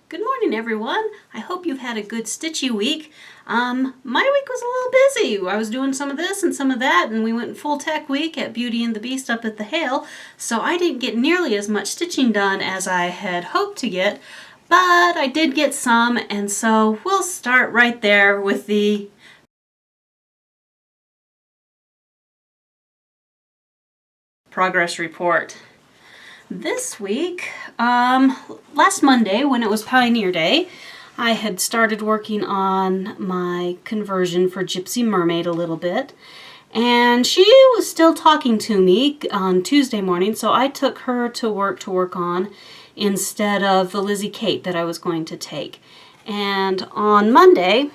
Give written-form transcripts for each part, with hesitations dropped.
Good morning, everyone. I hope you've had a good stitchy week. My week was a little busy. I was doing some of this and some of that, and we went full tech week at Beauty and the Beast up at the Hale, so I didn't get nearly as much stitching done as I had hoped to get, but I did get some, and so we'll start right there with the progress report. This week, last Monday when it was Pioneer Day, I had started working on my conversion for Gypsy Mermaid a little bit, and she was still talking to me on Tuesday morning, so I took her to work on instead of the Lizzie Kate that I was going to take. And on Monday,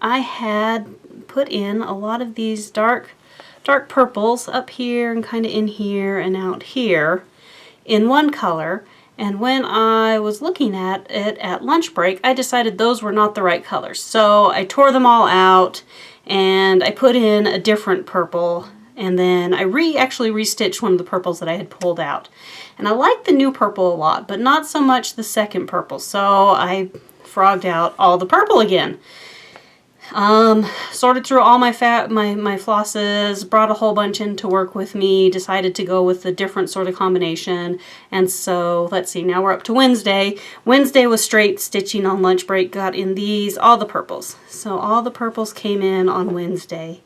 I had put in a lot of these dark purples up here and kind of in here and out here in one color, and when I was looking at it at lunch break, I decided those were not the right colors. So I tore them all out and I put in a different purple, and then I actually restitched one of the purples that I had pulled out. And I like the new purple a lot, but not so much the second purple, so I frogged out all the purple again. Sorted through all my flosses, brought a whole bunch in to work with me, decided to go with a different sort of combination, and so let's see, now we're up to Wednesday. Wednesday was straight stitching on lunch break, got in all the purples. So all the purples came in on Wednesday.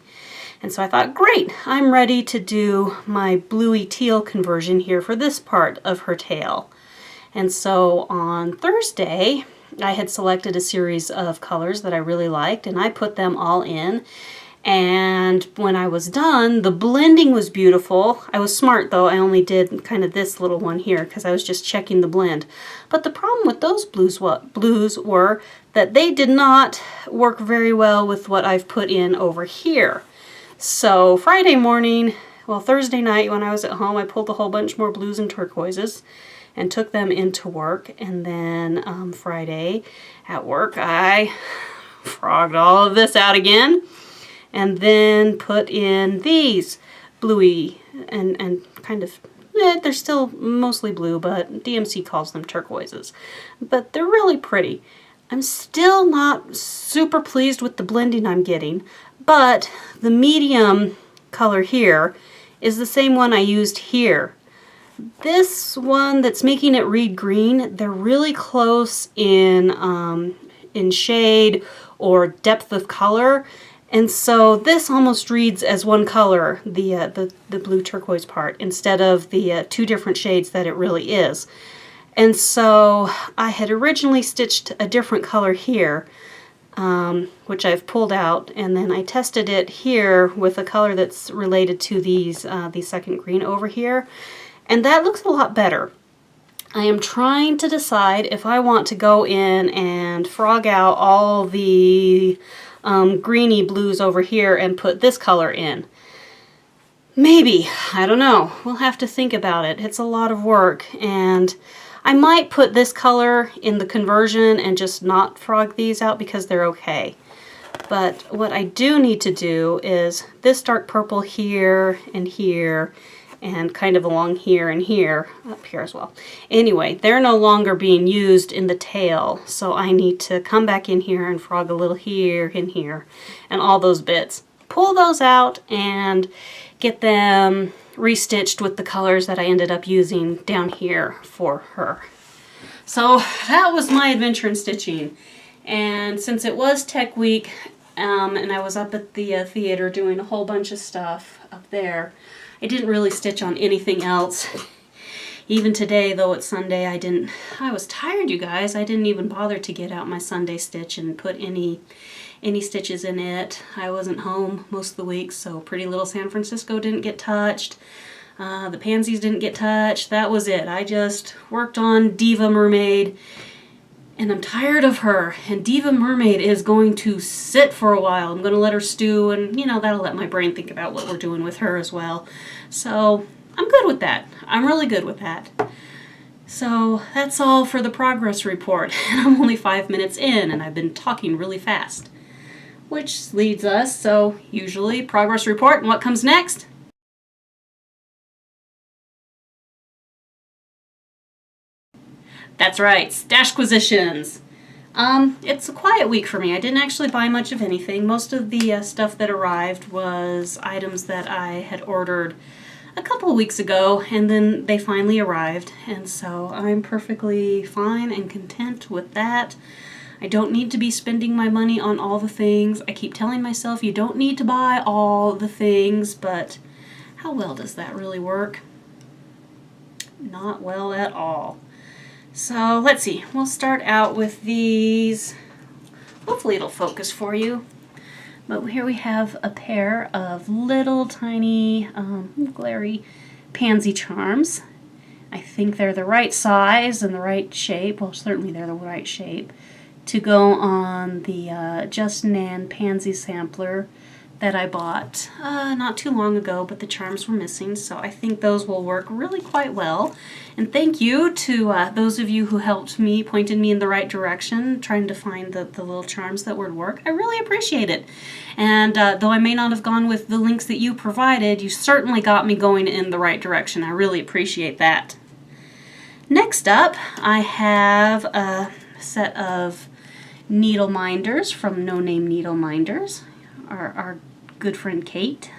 And so I thought, great, I'm ready to do my bluey teal conversion here for this part of her tail. And so on Thursday, I had selected a series of colors that I really liked, and I put them all in. And when I was done, the blending was beautiful. I was smart though, I only did kind of this little one here because I was just checking the blend. But the problem with those blues were that they did not work very well with what I've put in over here. So Friday morning, well, Thursday night when I was at home, I pulled a whole bunch more blues and turquoises and took them into work, and then Friday at work I frogged all of this out again and then put in these bluey and kind of, they're still mostly blue, but DMC calls them turquoises, but they're really pretty. I'm still not super pleased with the blending I'm getting, but the medium color here is the same one I used here. This one that's making it read green, they're really close in shade or depth of color, and so this almost reads as one color, the blue turquoise part, instead of the two different shades that it really is. And so I had originally stitched a different color here, which I've pulled out, and then I tested it here with a color that's related to the second green over here. And that looks a lot better. I am trying to decide if I want to go in and frog out all the greeny blues over here and put this color in. Maybe, I don't know. We'll have to think about it. It's a lot of work, and I might put this color in the conversion and just not frog these out because they're okay. But what I do need to do is this dark purple here and here, and kind of along here and here, up here as well. Anyway, they're no longer being used in the tail, so I need to come back in here and frog a little here and here, and all those bits. Pull those out and get them restitched with the colors that I ended up using down here for her. So that was my adventure in stitching. And since it was Tech Week, and I was up at the theater doing a whole bunch of stuff up there, I didn't really stitch on anything else. Even today, though it's Sunday, I was tired, you guys. I didn't even bother to get out my Sunday stitch and put any stitches in it. I wasn't home most of the week, so Pretty Little San Francisco didn't get touched. The pansies didn't get touched. That was it. I just worked on Diva Mermaid, and I'm tired of her. And Diva Mermaid is going to sit for a while. I'm going to let her stew, and that'll let my brain think about what we're doing with her as well. So I'm good with that. I'm really good with that. So that's all for the progress report. And I'm only 5 minutes in, and I've been talking really fast. Which leads us, so usually progress report, and what comes next? That's right, Stashquisitions. It's a quiet week for me. I didn't actually buy much of anything. Most of the stuff that arrived was items that I had ordered a couple of weeks ago, and then they finally arrived, and so I'm perfectly fine and content with that. I don't need to be spending my money on all the things. I keep telling myself you don't need to buy all the things, but how well does that really work? Not well at all. So let's see, we'll start out with these. Hopefully it'll focus for you. But here we have a pair of little tiny glary pansy charms. I think they're the right size and the right shape. Well, certainly they're the right shape to go on the Just Nan pansy sampler that I bought not too long ago, but the charms were missing, so I think those will work really quite well. And thank you to those of you who helped me, pointed me in the right direction, trying to find the little charms that would work. I really appreciate it. And though I may not have gone with the links that you provided, you certainly got me going in the right direction. I really appreciate that. Next up, I have a set of needle minders from No Name Needle Minders. Our good friend Kate.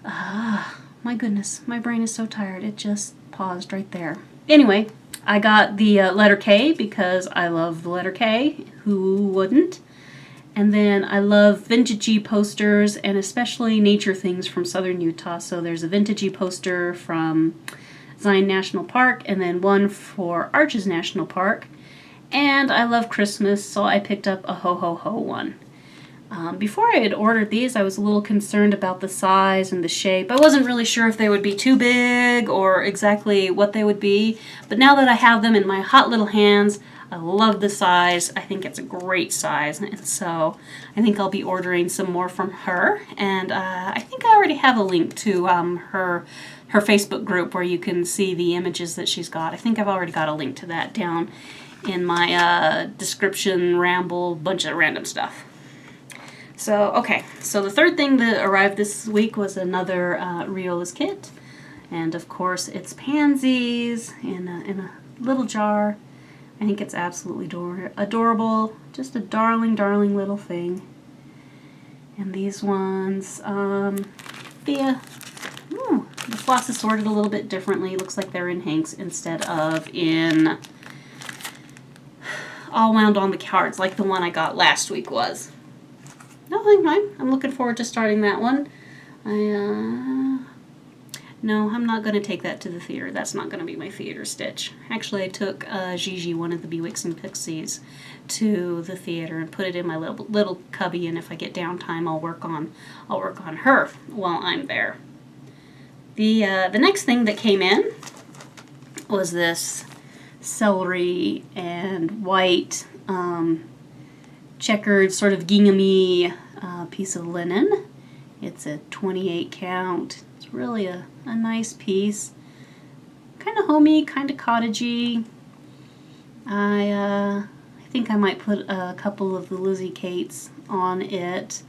My goodness, my brain is so tired. It just paused right there. Anyway, I got the letter K because I love the letter K. Who wouldn't? And then I love vintagey posters and especially nature things from southern Utah. So there's a vintagey poster from Zion National Park and then one for Arches National Park. And I love Christmas, so I picked up a Ho Ho Ho one. Before I had ordered these, I was a little concerned about the size and the shape. I wasn't really sure if they would be too big or exactly what they would be. But now that I have them in my hot little hands, I love the size. I think it's a great size. And so I think I'll be ordering some more from her. And I think I already have a link to her Facebook group where you can see the images that she's got. I think I've already got a link to that down in my description ramble, bunch of random stuff. So, okay, so the third thing that arrived this week was another Riola's kit. And of course, it's pansies in a little jar. I think it's absolutely adorable. Just a darling, darling little thing. And these ones, the floss is sorted a little bit differently. Looks like they're in hanks instead of in all wound on the cards like the one I got last week was. No, I'm looking forward to starting that one. No, I'm not going to take that to the theater. That's not going to be my theater stitch. Actually, I took Gigi, one of the Bewicks and Pixies, to the theater and put it in my little cubby. And if I get downtime, I'll work on her while I'm there. The next thing that came in was this celery and white checkered sort of gingham-y piece of linen. It's a 28 count. It's really a nice piece. Kind of homey, kind of cottagey. I think I might put a couple of the Lizzie Kates on it.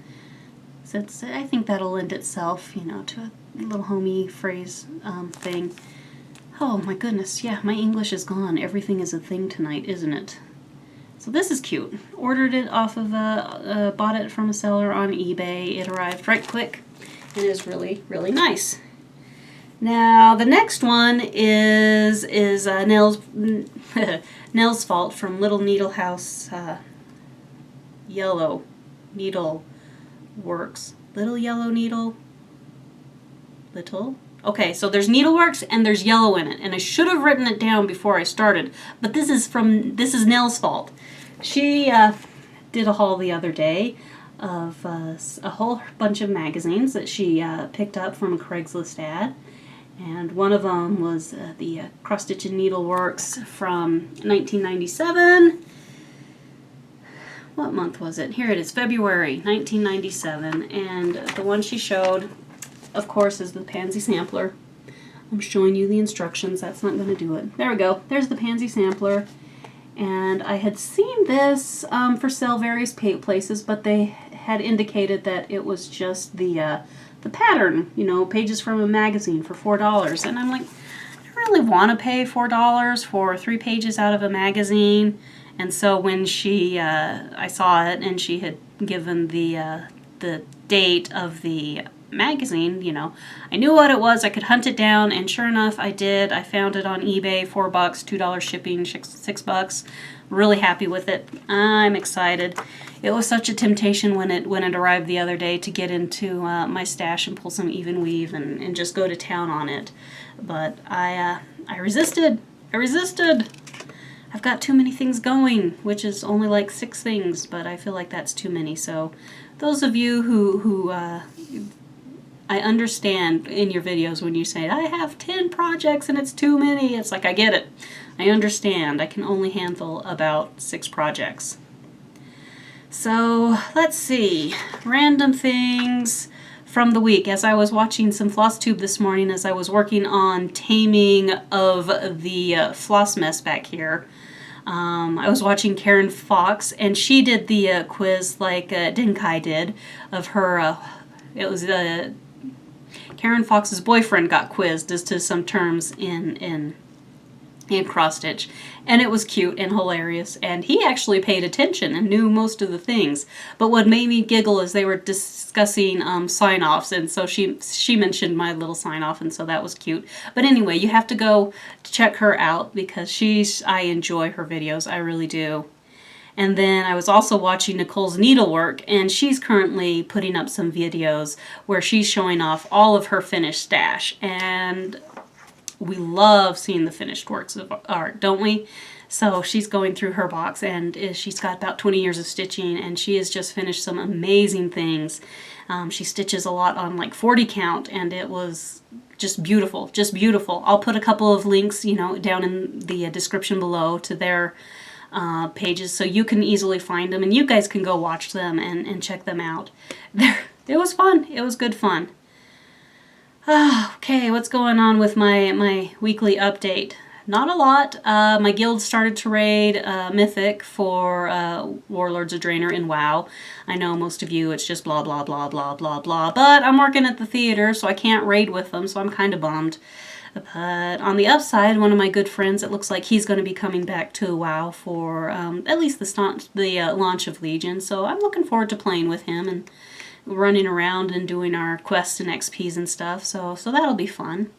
So I think that'll lend itself, to a little homey phrase thing. Oh my goodness, yeah, my English is gone. Everything is a thing tonight, isn't it? So this is cute. Ordered it off of bought it from a seller on eBay. It arrived right quick. It is really, really nice. Now the next one is Nell's Fault from Little Needle House Yellow Needle Works. Little Yellow Needle. Little. Okay, so there's Needleworks and there's yellow in it, and I should have written it down before I started, but this is Nell's Fault. She did a haul the other day of a whole bunch of magazines that she picked up from a Craigslist ad, and one of them was the Cross Stitch and Needleworks from 1997. What month was it? Here it is, February 1997, and the one she showed, of course, is the pansy sampler. I'm showing you the instructions. That's not going to do it. There we go. There's the pansy sampler. And I had seen this for sale various places, but they had indicated that it was just the pattern, pages from a magazine for $4. And I'm like, I don't really want to pay $4 for 3 pages out of a magazine. And so when I saw it and she had given the date of the magazine, you know, I knew what it was. I could hunt it down, and sure enough, I did. I found it on eBay, $4, $2 shipping, $6. Really happy with it. I'm excited. It was such a temptation when it arrived the other day to get into my stash and pull some even weave and just go to town on it. But I resisted. I resisted. I've got too many things going, which is only like 6 things, but I feel like that's too many. So those of you who I understand in your videos when you say, I have 10 projects and it's too many. It's like, I get it. I understand. I can only handle about 6 projects. So let's see. Random things from the week. As I was watching some FlossTube this morning, as I was working on taming of the floss mess back here, I was watching Karen Fox, and she did the quiz like Dinkai did of her. It was Karen Fox's boyfriend got quizzed as to some terms in cross stitch, and it was cute and hilarious, and he actually paid attention and knew most of the things. But what made me giggle is they were discussing sign-offs, and so she mentioned my little sign-off, and so that was cute. But anyway, you have to go check her out because I enjoy her videos. I really do. And then I was also watching Nicole's needlework, and she's currently putting up some videos where she's showing off all of her finished stash. And we love seeing the finished works of art, don't we? So she's going through her box, and she's got about 20 years of stitching, and she has just finished some amazing things. She stitches a lot on like 40 count, and it was just beautiful, just beautiful. I'll put a couple of links, you know, down in the description below to their pages so you can easily find them, and you guys can go watch them and check them out. It was fun. It was good fun. Okay, what's going on with my weekly update? Not a lot. My guild started to raid Mythic for Warlords of Draenor in WoW. I know most of you, it's just blah, blah, blah, blah, blah, blah. But I'm working at the theater, so I can't raid with them, so I'm kind of bummed. But on the upside, one of my good friends, it looks like he's going to be coming back to WoW for at least the launch of Legion. So I'm looking forward to playing with him and running around and doing our quests and XPs and stuff. So that'll be fun.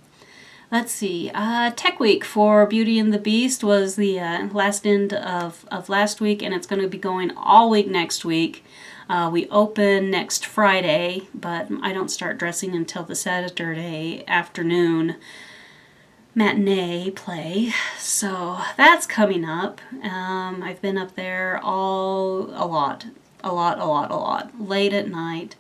Let's see. Tech Week for Beauty and the Beast was the last end of last week, and it's going to be going all week next week. We open next Friday, but I don't start dressing until the Saturday afternoon matinee play, so that's coming up. I've been up there a lot, late at night.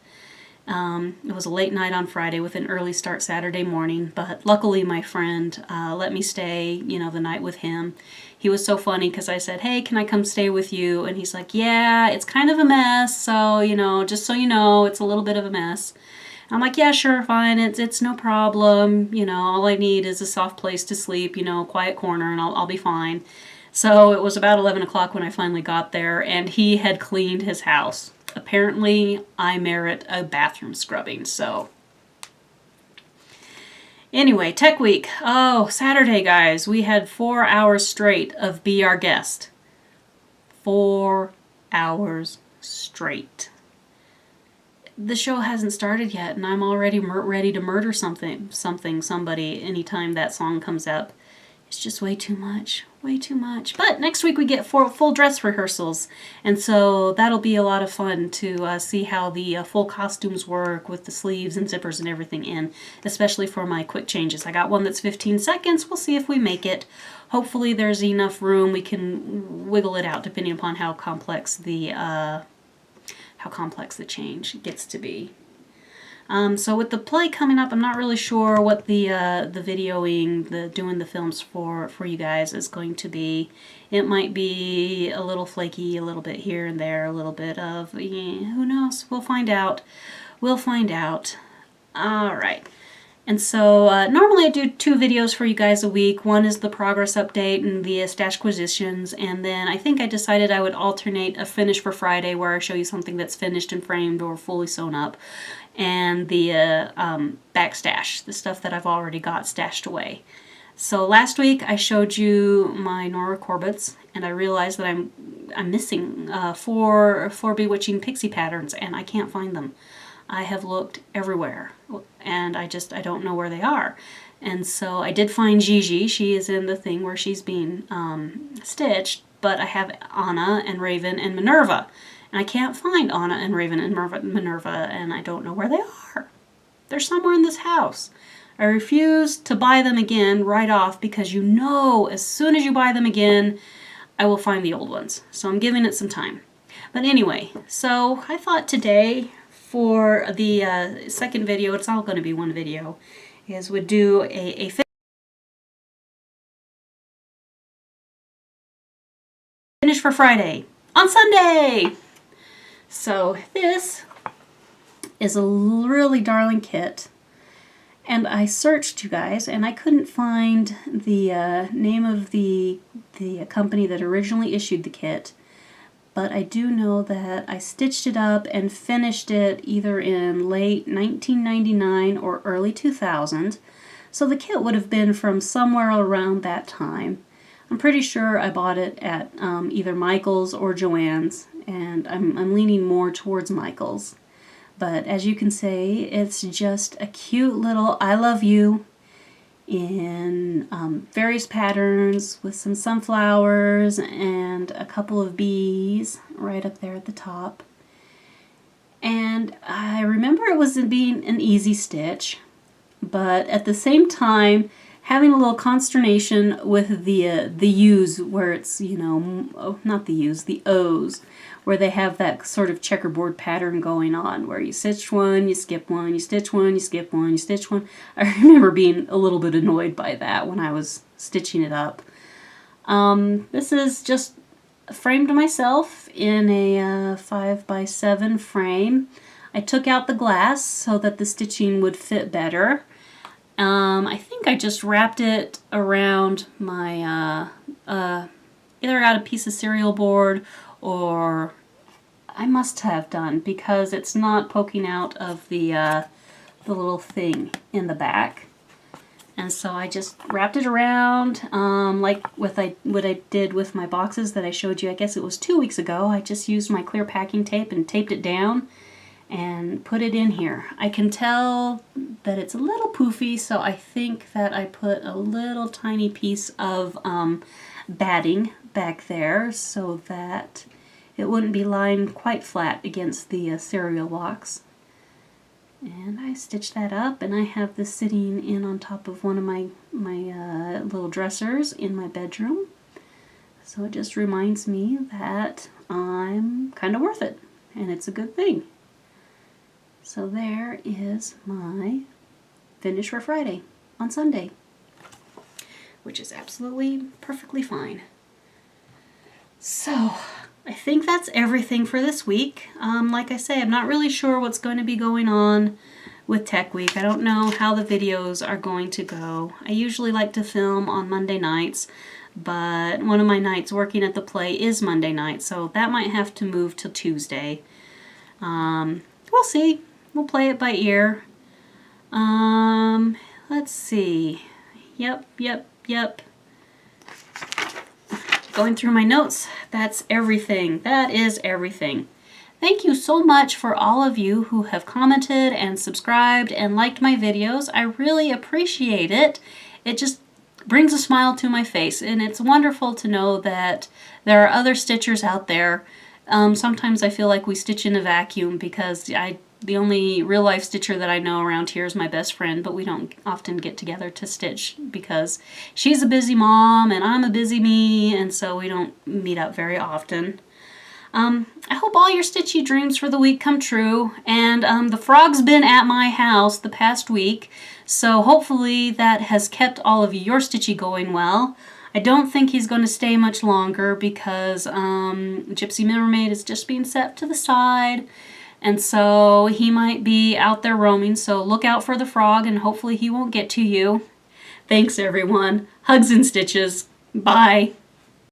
It was a late night on Friday with an early start Saturday morning, but luckily my friend let me stay, you know, the night with him. He was so funny because I said, hey, can I come stay with you? And he's like, yeah, it's kind of a mess, so, you know, just so you know, it's a little bit of a mess. I'm like, yeah, sure, fine, it's no problem, you know, all I need is a soft place to sleep, you know, quiet corner, and I'll be fine. So it was about 11 o'clock when I finally got there, and he had cleaned his house. Apparently, I merit a bathroom scrubbing, so. Anyway, Tech Week. Oh, Saturday, guys, we had 4 hours straight of Be Our Guest. 4 hours straight. The show hasn't started yet, and I'm already ready to murder somebody anytime that song comes up. It's just way too much. But next week we get 4 full dress rehearsals, and so that'll be a lot of fun to see how the full costumes work with the sleeves and zippers and everything in, especially for my quick changes. I got one that's 15 seconds. We'll see if we make it. Hopefully there's enough room. We can wiggle it out depending upon how complex the change gets to be. So with the play coming up, I'm not really sure what the videoing, doing the films for you guys is going to be. It might be a little flaky, a little bit here and there, a little bit of, who knows? We'll find out. All right. And so normally I do 2 videos for you guys a week. One is the progress update and the stash acquisitions, and then I think I decided I would alternate a finish for Friday where I show you something that's finished and framed or fully sewn up, and the backstash, the stuff that I've already got stashed away. So last week I showed you my Nora Corbetts, and I realized that I'm missing four bewitching pixie patterns, and I can't find them. I have looked everywhere, and I don't know where they are. And so I did find Gigi. She is in the thing where she's being stitched, but I have Anna and Raven and Minerva. And I can't find Anna and Raven and Minerva, and I don't know where they are. They're somewhere in this house. I refuse to buy them again right off because you know as soon as you buy them again, I will find the old ones. So I'm giving it some time. But anyway, so I thought today for the second video, it's all going to be one video, is would do a finish for Friday on Sunday. So this is a really darling kit. And I searched, you guys, and I couldn't find the name of the company that originally issued the kit. But I do know that I stitched it up and finished it either in late 1999 or early 2000. So the kit would have been from somewhere around that time. I'm pretty sure I bought it at either Michael's or Joann's, and I'm leaning more towards Michael's. But as you can see, it's just a cute little I love you in various patterns with some sunflowers and a couple of bees right up there at the top. And I remember it was being an easy stitch, but at the same time having a little consternation with the U's where it's, you know, not the U's, the O's, where they have that sort of checkerboard pattern going on where you stitch one, you skip one, you stitch one, you skip one, you stitch one. I remember being a little bit annoyed by that when I was stitching it up. This is just framed myself in a 5x7 frame. I took out the glass so that the stitching would fit better. I think I just wrapped it around my, either got a piece of cereal board or I must have done because it's not poking out of the little thing in the back. And so I just wrapped it around like what I did with my boxes that I showed you, I guess it was 2 weeks ago. I just used my clear packing tape and taped it down and put it in here. I can tell that it's a little poofy, so I think that I put a little tiny piece of batting back there so that it wouldn't be lying quite flat against the cereal box. And I stitched that up, and I have this sitting in on top of one of my little dressers in my bedroom. So it just reminds me that I'm kind of worth it, and it's a good thing. So there is my finish for Friday on Sunday, which is absolutely perfectly fine. So I think that's everything for this week. Like I say, I'm not really sure what's going to be going on with Tech Week. I don't know how the videos are going to go. I usually like to film on Monday nights, but one of my nights working at the play is Monday night, so that might have to move to Tuesday. We'll see. We'll play it by ear. Let's see. Yep. Going through my notes, that's everything. That is everything. Thank you so much for all of you who have commented and subscribed and liked my videos. I really appreciate it. It just brings a smile to my face, and it's wonderful to know that there are other stitchers out there. Sometimes I feel like we stitch in a vacuum because the only real life stitcher that I know around here is my best friend, but we don't often get together to stitch because she's a busy mom and I'm a busy me, and so we don't meet up very often. I hope all your stitchy dreams for the week come true, and the frog's been at my house the past week, so hopefully that has kept all of your stitchy going well. I don't think he's going to stay much longer because Gypsy Mermaid is just being set to the side. And so he might be out there roaming, so look out for the frog and hopefully he won't get to you. Thanks everyone. Hugs and stitches. Bye.